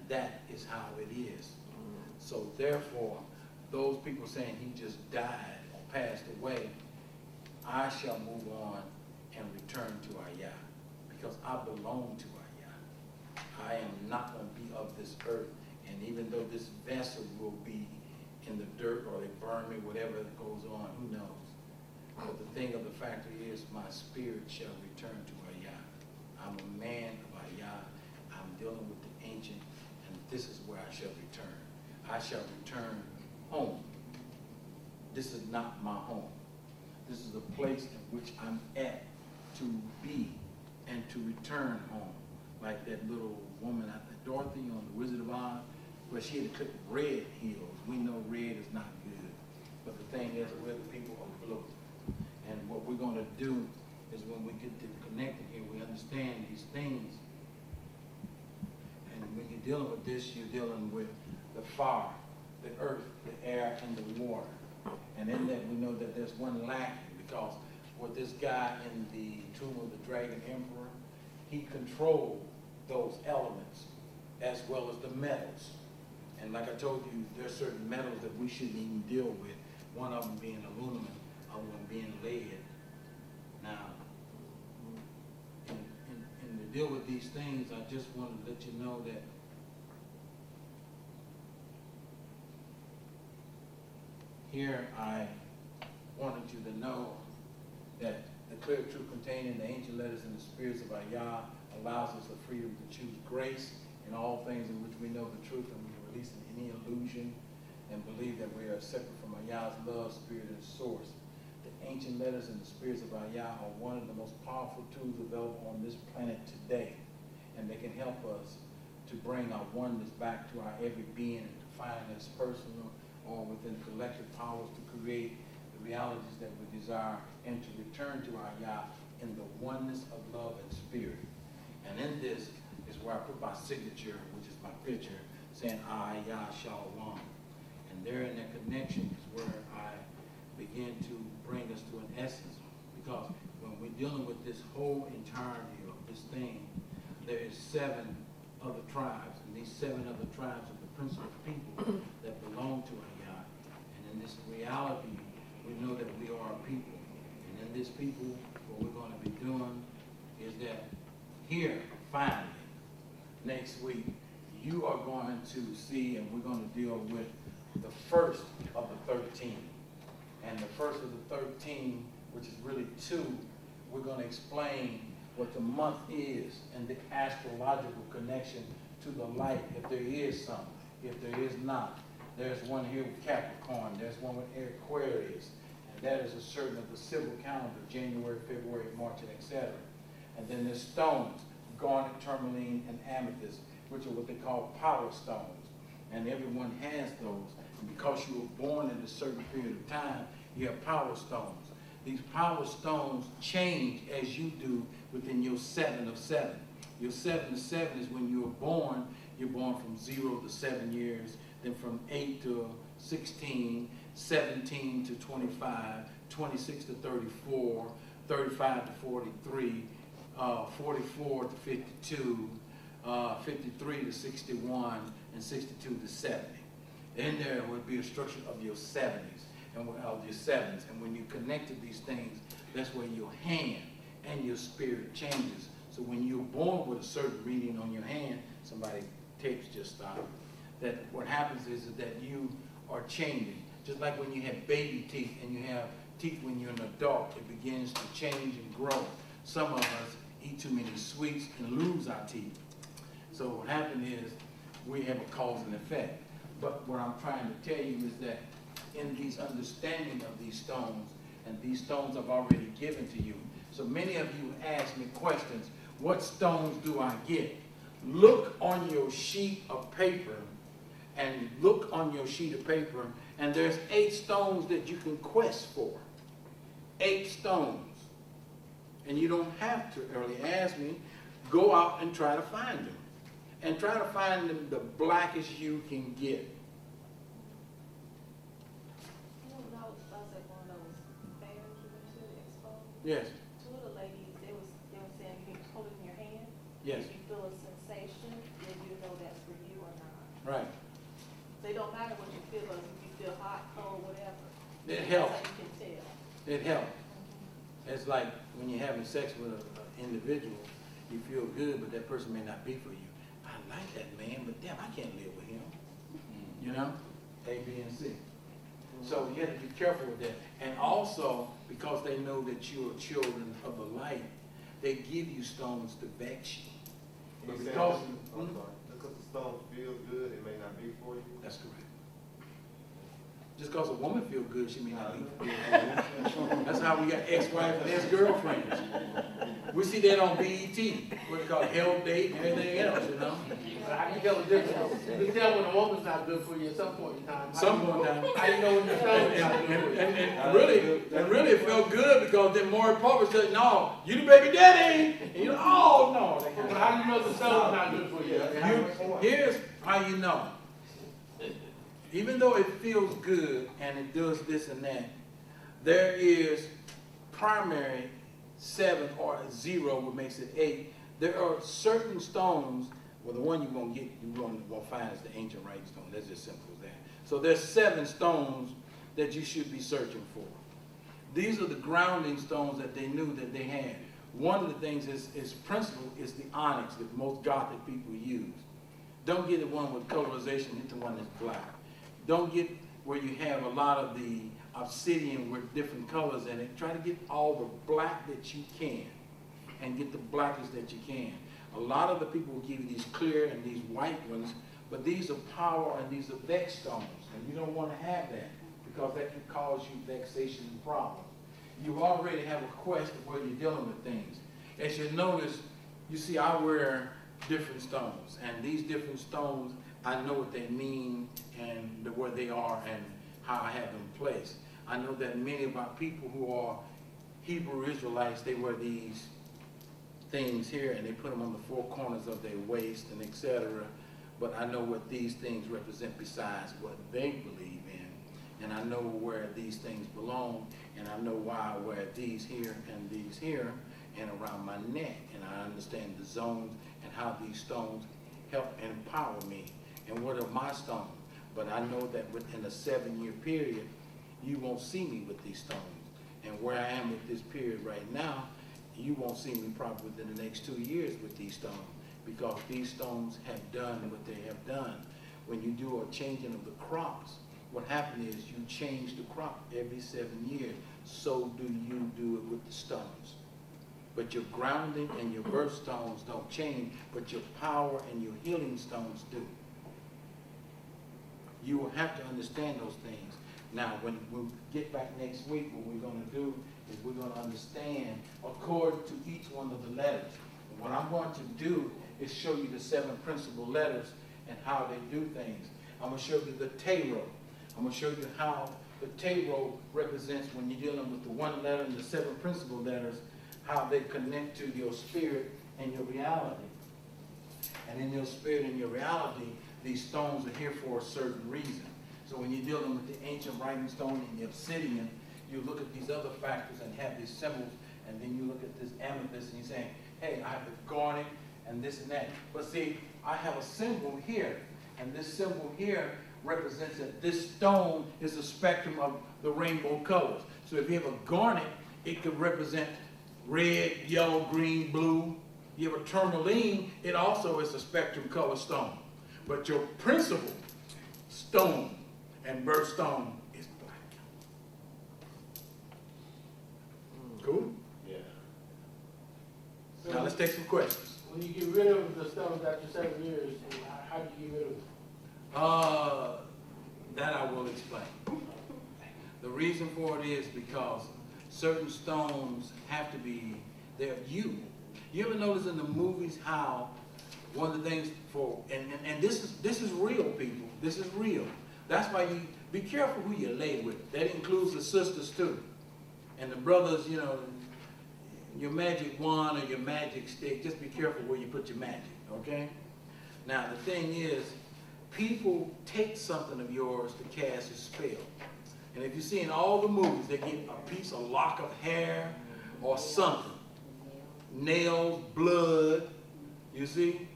that is how it is. So therefore, those people saying he just died or passed away, I shall move on and return to Ayah, because I belong to Ayah. I am not going to be of this earth, and even though this vessel will be in the dirt or they burn me, whatever goes on, who knows. But the thing of the factor is, my spirit shall return to Ayah. I'm a man of Ayah. I'm dealing with the ancient, and this is where I shall return. I shall return home. This is not my home. This is a place in which I'm at to be and to return home. Like that little woman, Dorothy on The Wizard of Oz, where she had to click red heels. We know red is not good. But the thing is, we're the people of blue. And what we're going to do is when we get to connected here, we understand these things. And when you're dealing with this, you're dealing with the fire, the earth, the air, and the water. And in that, we know that there's one lacking, because with this guy in the Tomb of the Dragon Emperor, he controlled those elements as well as the metals. And like I told you, there are certain metals that we shouldn't even deal with, one of them being aluminum, other one being lead. Now, in to deal with these things, I just want to let you know that here I wanted you to know that the clear truth contained in the ancient letters and the spirits of Ayah allows us the freedom to choose grace in all things in which we know the truth, and we are releasing any illusion and believe that we are separate from Ayah's love, spirit, and source. The ancient letters and the spirits of Ayah are one of the most powerful tools available on this planet today, and they can help us to bring our oneness back to our every being and to find us personal or within collective powers to create the realities that we desire and to return to Ayah in the oneness of love and spirit. And in this is where I put my signature, which is my picture, saying Ayah Shalom. And there in that connection is where I begin to bring us to an essence. Because when we're dealing with this whole entirety of this thing, there is 7 other tribes. And these 7 other tribes are the principal people that belong to Ayah. And in this reality, we know that we are a people. And in this people, what we're going to be doing is that here, finally, next week, you are going to see, and we're going to deal with the first of the 13. And the first of the 13, which is really 2, we're going to explain what the month is and the astrological connection to the light, if there is some, if there is not. There's one here with Capricorn, there's one with Aquarius, and that is a certain of the civil calendar, January, February, March, and etc. And then there's stones, garnet, tourmaline, and amethyst, which are what they call power stones. And everyone has those. And because you were born in a certain period of time, you have power stones. These power stones change as you do within your 7 of 7. Your 7 of 7 is when you're born from 0 to 7 years, then from 8 to 16, 17 to 25, 26 to 34, 35 to 43, 44 to 52, 53 to 61, and 62 to 70. In there would be a structure of your 70s and of your 7s. And when you connected these things, that's where your hand and your spirit changes. So when you're born with a certain reading on your hand, somebody tapes just stopped, that what happens is that you are changing. Just like when you have baby teeth and you have teeth when you're an adult, it begins to change and grow. Some of us eat too many sweets and lose our teeth. So what happened is we have a cause and effect. But what I'm trying to tell you is that in these understanding of these stones, and these stones I've already given to you. So many of you ask me questions, what stones do I get? Look on your sheet of paper, and look on your sheet of paper, and there's 8 stones that you can quest for. 8 stones. And you don't have to early ask me, go out and try to find them. And try to find them the blackest you can get. You know, when I was at one of those fairs you went to, expo, Yes. 2 of the ladies, they were saying you can hold it in your hand. Yes. If you feel a sensation, then you know that's for you or not. Right. They don't matter what you feel, if you feel hot, cold, whatever. It That's helps. how you can tell. It helps. It's like when you're having sex with an individual, you feel good, but that person may not be for you. I like that man, but damn, I can't live with him. You know? A, B, and C. So you have to be careful with that. And also, because they know that you are children of the light, they give you stones to vex you. But because because the stone feels good, it may not be for you. that's correct. Just because a woman feels good, she may not be for you. That's how we got ex-wives and ex-girlfriends. We see that on BET, what they call Hell Date and everything else, you know? But I can tell the difference. You can tell when a woman's not good for you at some point in time. Some point in time. How you know when your stone's not good for you? And really it felt good because then Maury Povich said, no, you the baby daddy. And you know, oh no. But how do you know the stone's not good for you? Here's how you know. Even though it feels good and it does this and that, there is primary 7 or 0, what makes it 8. There are certain stones. Well, the one you're going to get, you're going to find is the ancient writing stone. That's just simple as that. So there's 7 stones that you should be searching for. These are the grounding stones that they knew that they had. One of the things is principle is the onyx that most Gothic people use. Don't get the one with colorization, get the one that's black. Don't get where you have a lot of the obsidian with different colors in it. Try to get all the black that you can and get the blackest that you can. A lot of the people will give you these clear and these white ones, but these are power and these are vex stones, and you don't want to have that because that can cause you vexation and problems. You already have a quest of where you're dealing with things. As you notice, you see I wear different stones, and these different stones, I know what they mean and where they are and how I have them placed. I know that many of our people who are Hebrew Israelites, they wear these things here and they put them on the 4 corners of their waist and etc. But I know what these things represent besides what they believe in. And I know where these things belong, and I know why I wear these here and these here and around my neck. And I understand the zones and how these stones help empower me and what are my stones. But I know that within a 7-year period, you won't see me with these stones. And where I am with this period right now, you won't see me probably within the next 2 years with these stones, because these stones have done what they have done. When you do a changing of the crops, what happens is you change the crop every 7 years. So do you do it with the stones. But your grounding and your birth stones don't change, but your power and your healing stones do. You will have to understand those things. Now, when we get back next week, what we're going to do is we're going to understand according to each one of the letters. And what I'm going to do is show you the 7 principal letters and how they do things. I'm going to show you the tarot. I'm going to show you how the tarot represents when you're dealing with the 1 letter and the 7 principal letters, how they connect to your spirit and your reality. And in your spirit and your reality, these stones are here for a certain reason. So when you're dealing with the ancient writing stone and the obsidian, you look at these other factors and have these symbols, and then you look at this amethyst and you're saying, hey, I have the garnet and this and that. But see, I have a symbol here, and this symbol here represents that this stone is a spectrum of the rainbow colors. So if you have a garnet, it could represent red, yellow, green, blue. You have a tourmaline, it also is a spectrum color stone. But your principal stone and birthstone is black. Cool? Yeah. So Now let's take some questions. when you get rid of the stones after 7 years, how do you get rid of them? That I will explain. The reason for it is because certain stones have to be, they're you. You ever notice in the movies how one of the things for, and this is real, people. This is real. That's why you be careful who you lay with. That includes the sisters too. And the brothers, you know, your magic wand or your magic stick, just be careful where you put your magic, okay? Now the thing is, people take something of yours to cast a spell. And if you see in all the movies, they get a piece, a lock of hair or something. Nails, blood, you see?